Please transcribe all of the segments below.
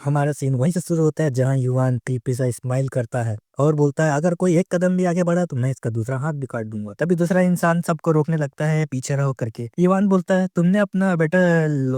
हमारा सीन वहीं से शुरू होता है जहाँ युवान पीपी सा स्माइल करता है और बोलता है अगर कोई एक कदम भी आगे बढ़ा तो मैं इसका दूसरा हाथ भी काट दूंगा। तभी दूसरा इंसान सबको रोकने लगता है, पीछे रहो करके। युवान बोलता है तुमने अपना बेटा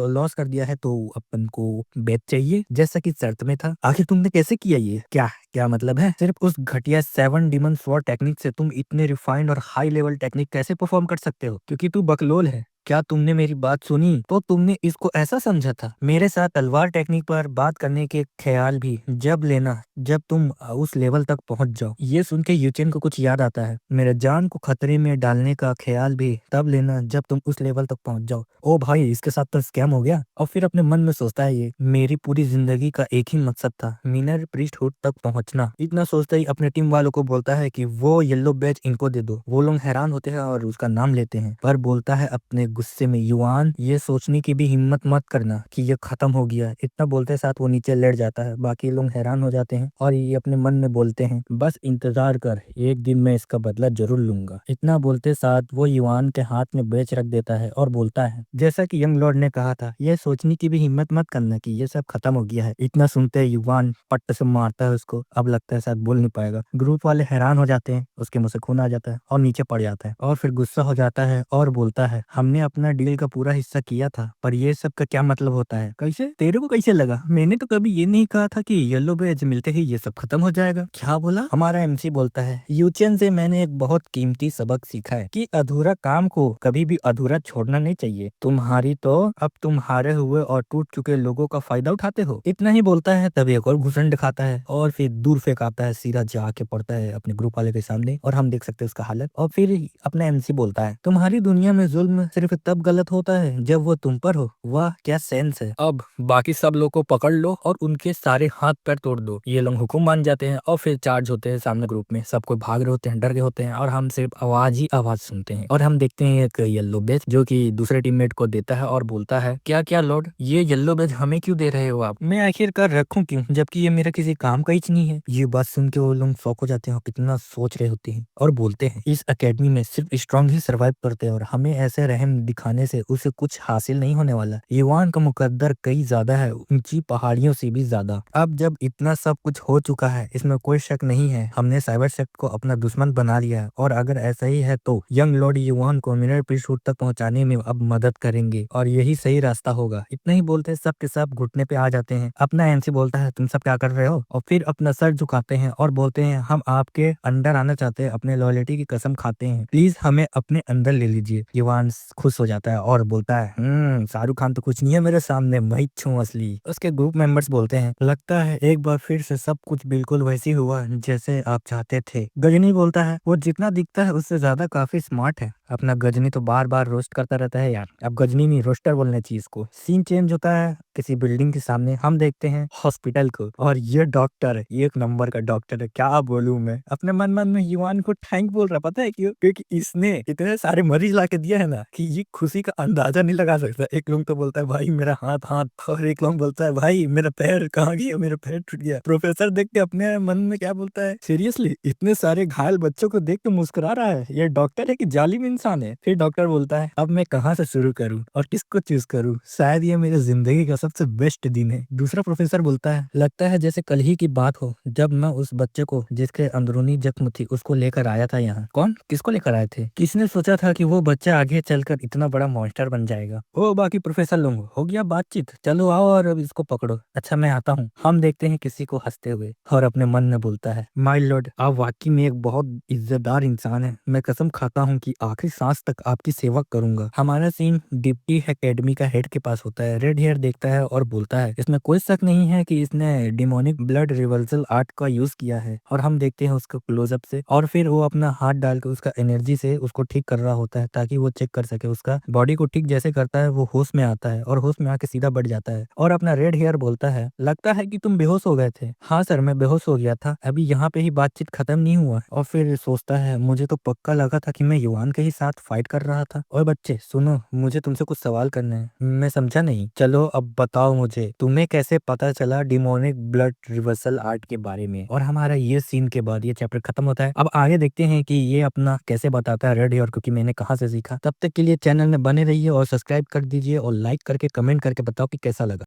लॉस कर दिया है तो अपन को बेच चाहिए जैसा कि शर्त में था। आखिर तुमने कैसे किया ये? क्या क्या मतलब है? सिर्फ उस घटिया 7 डिमन स्वॉर्ड टेक्निक से तुम इतने रिफाइंड और हाई लेवल टेक्निक कैसे परफॉर्म कर सकते हो? क्योंकि तू बकलोल है। क्या तुमने मेरी बात सुनी तो तुमने इसको ऐसा समझा था? मेरे साथ तलवार टेक्निक पर बात करने के ख्याल भी जब लेना जब तुम उस लेवल तक पहुंच जाओ। ये सुन के यूचेन को कुछ याद आता है। मेरे जान को खतरे में डालने का ख्याल भी तब लेना जब तुम उस लेवल तक पहुंच जाओ। ओ भाई, इसके साथ तो स्कैम हो गया। और फिर अपने मन में सोचता है ये मेरी पूरी जिंदगी का एक ही मकसद था, मिनर प्रीस्टहुड तक पहुंचना। इतना सोचते ही अपने टीम वालों को बोलता है कि वो येलो बैज इनको दे दो। वो लोग हैरान होते हैं और उसका नाम लेते हैं, पर बोलता है अपने गुस्से में, युआन ये सोचने की भी हिम्मत मत करना कि ये खत्म हो गया। इतना बोलते साथ वो नीचे लेट जाता है। बाकी लोग हैरान हो जाते हैं और ये अपने मन में बोलते हैं बस इंतजार कर, एक दिन मैं इसका बदला जरूर लूंगा। इतना बोलते साथ वो युआन के हाथ में बेच रख देता है और बोलता है जैसा कि यंग लॉर्ड ने कहा था, ये सोचने की भी हिम्मत मत करना कि ये सब खत्म हो गया है। इतना सुनते युआन पट्ट से मारता है उसको। अब लगता है शायद बोल नहीं पाएगा। ग्रुप वाले हैरान हो जाते हैं, उसके मुंह से खून आ जाता है और नीचे पड़ जाता है और फिर गुस्सा हो जाता है और बोलता है हमने अपना डील का पूरा हिस्सा किया था, पर ये सब का क्या मतलब होता है? कैसे? तेरे को कैसे लगा? मैंने तो कभी ये नहीं कहा था कि येलो बैज मिलते ही ये सब खत्म हो जाएगा। क्या बोला? हमारा एमसी बोलता है यूचेन से मैंने एक बहुत कीमती सबक सीखा है कि अधूरा काम को कभी भी अधूरा छोड़ना नहीं चाहिए। तुम्हारी तो अब तुम हारे हुए और टूट चुके लोगों का फायदा उठाते हो। इतना ही बोलता है तभी एक और घुसन दिखाता है और फिर दूर फेंक आता है, सीधा जाके पड़ता है अपने ग्रुप वाले के सामने और हम देख सकते हैं उसका हालत। और फिर अपने एमसी बोलता है तुम्हारी दुनिया में जुल्म सिर्फ तब गलत होता है जब वो तुम पर हो। वाह क्या सेंस है। अब बाकी सब लोग को पकड़ लो और उनके सारे हाथ पैर तोड़ दो। ये लोग हुक्म मान जाते हैं और फिर चार्ज होते हैं सामने ग्रुप में। सब कोई भाग रहे होते हैं, डर गए होते हैं और हम सिर्फ आवाज ही आवाज सुनते हैं। और हम देखते हैं एक येलो बैज जो कि दूसरे टीममेट को देता है और बोलता है क्या क्या लॉर्ड, ये येलो बैज हमें क्यों दे रहे हो आप? मैं आखिरकार रखूं क्यों जबकि ये मेरा किसी काम का ही नहीं है। ये बात सुन के वो लोग शॉक हो जाते हैं और कितना सोच रहे होते हैं और बोलते हैं इस एकेडमी में सिर्फ स्ट्रांग ही सर्वाइव करते हैं और हमें ऐसे रहम दिखाने से उसे कुछ हासिल नहीं होने वाला। युवान का मुकद्दर कई ज्यादा है, ऊंची पहाड़ियों से भी ज्यादा। अब जब इतना सब कुछ हो चुका है, इसमें कोई शक नहीं है, हमने साइबर सेक्ट को अपना दुश्मन बना लिया है और अगर ऐसा ही है तो यंग लॉर्ड युवान को मिरर प्रीस्टहुड तक पहुंचाने में अब मदद करेंगे और यही सही रास्ता होगा। इतना ही बोलते सब के सब घुटने पे आ जाते हैं। अपना एमसी बोलता है तुम सब क्या कर रहे हो, और फिर अपना सर झुकाते हैं और बोलते हैं हम आपके अंडर आना चाहते हैं, अपने लॉयल्टी की कसम खाते हैं, प्लीज हमें अपने अंदर ले लीजिए। युवान खुश हो जाता है और बोलता है शाहरुख खान तो कुछ नहीं है मेरे सामने, मैं ही हूँ असली। उसके ग्रुप मेंबर्स बोलते हैं लगता है एक बार फिर से सब कुछ बिल्कुल वैसे ही हुआ जैसे आप चाहते थे। गजनी बोलता है वो जितना दिखता है उससे ज्यादा काफी स्मार्ट है। अपना गजनी तो बार बार रोस्ट करता रहता है यार, अब गजनी नहीं रोस्टर बोलने चाहिए इसको। सीन चेंज होता है किसी बिल्डिंग के सामने। हम देखते हैं हॉस्पिटल को और ये डॉक्टर एक नंबर का डॉक्टर है। क्या बोलूं मैं, अपने मन मन में युवान को थैंक बोल रहा, पता है क्यों? क्योंकि इसने इतने सारे मरीज ला के दिया है ना कि ये खुशी का अंदाजा नहीं लगा सकता। एक लोग तो बोलता है भाई मेरा हाथ हाथ, और एक लोग बोलता है भाई मेरा पैर कहाँ गया, मेरा पैर टूट गया। प्रोफेसर देख के अपने मन में क्या बोलता है, सीरियसली इतने सारे घायल बच्चों को देख के मुस्कुरा रहा है, ये डॉक्टर है कि जालिम इंसान है? फिर डॉक्टर बोलता है अब मैं कहाँ से शुरू करूँ और किसको चूज करूँ, शायद ये मेरी जिंदगी का सबसे बेस्ट दिन है। दूसरा प्रोफेसर बोलता है लगता है जैसे कल ही की बात हो जब मैं उस बच्चे को जिसके अंदरूनी जख्म थी उसको लेकर आया था यहाँ। कौन? किसको लेकर आए थे? किसने सोचा था कि वो बच्चा आगे चलकर इतना बड़ा मॉन्स्टर बन जाएगा? ओ बाकी प्रोफेसर लोग, हो गया बातचीत, चलो आओ और अब इसको पकड़ो। अच्छा मैं आता हूँ। हम देखते हैं किसी को हंसते हुए और अपने मन में बोलता है माय लॉर्ड आप वाकई में एक बहुत इज्जतदार इंसान है, मैं कसम खाता हूँ कि आखिरी सांस तक आपकी सेवा करूंगा। हमारा सीन डिप्टी एकेडमी का हेड के पास होता है। रेड हेयर देखता है और बोलता है इसमें कोई शक नहीं है कि इसने डिमोनिक ब्लड रिवर्सल आर्ट का यूज किया है। और हम देखते हैं उसको क्लोजअप से और फिर वो अपना हाथ डाल के उसका एनर्जी से उसको ठीक कर रहा होता है ताकि वो चेक कर सके उसका बॉडी को। ठीक जैसे करता है वो होश में आता है और होश में आके सीधा बढ़ जाता है और अपना रेड हेयर बोलता है लगता है कि तुम बेहोश हो गए थे। हाँ सर मैं बेहोश हो गया था, अभी यहाँ पे ही बातचीत खत्म नहीं हुआ। और फिर सोचता है मुझे तो पक्का लगा था कि मैं युवान के ही साथ फाइट कर रहा था। और बच्चे सुनो, मुझे तुमसे कुछ सवाल करने हैं। मैं समझा नहीं। चलो अब बताओ मुझे तुम्हें कैसे पता चला डिमोनिक ब्लड रिवर्सल आर्ट के बारे में। और हमारा ये सीन के बाद ये चैप्टर खत्म होता है। अब आगे देखते हैं कि ये अपना कैसे बताता है रेड हेयर क्योंकि मैंने कहाँ से सीखा। तब तक के लिए चैनल में बने रहिए और सब्सक्राइब कर दीजिए और लाइक करके कमेंट करके बताओ कि कैसा लगा।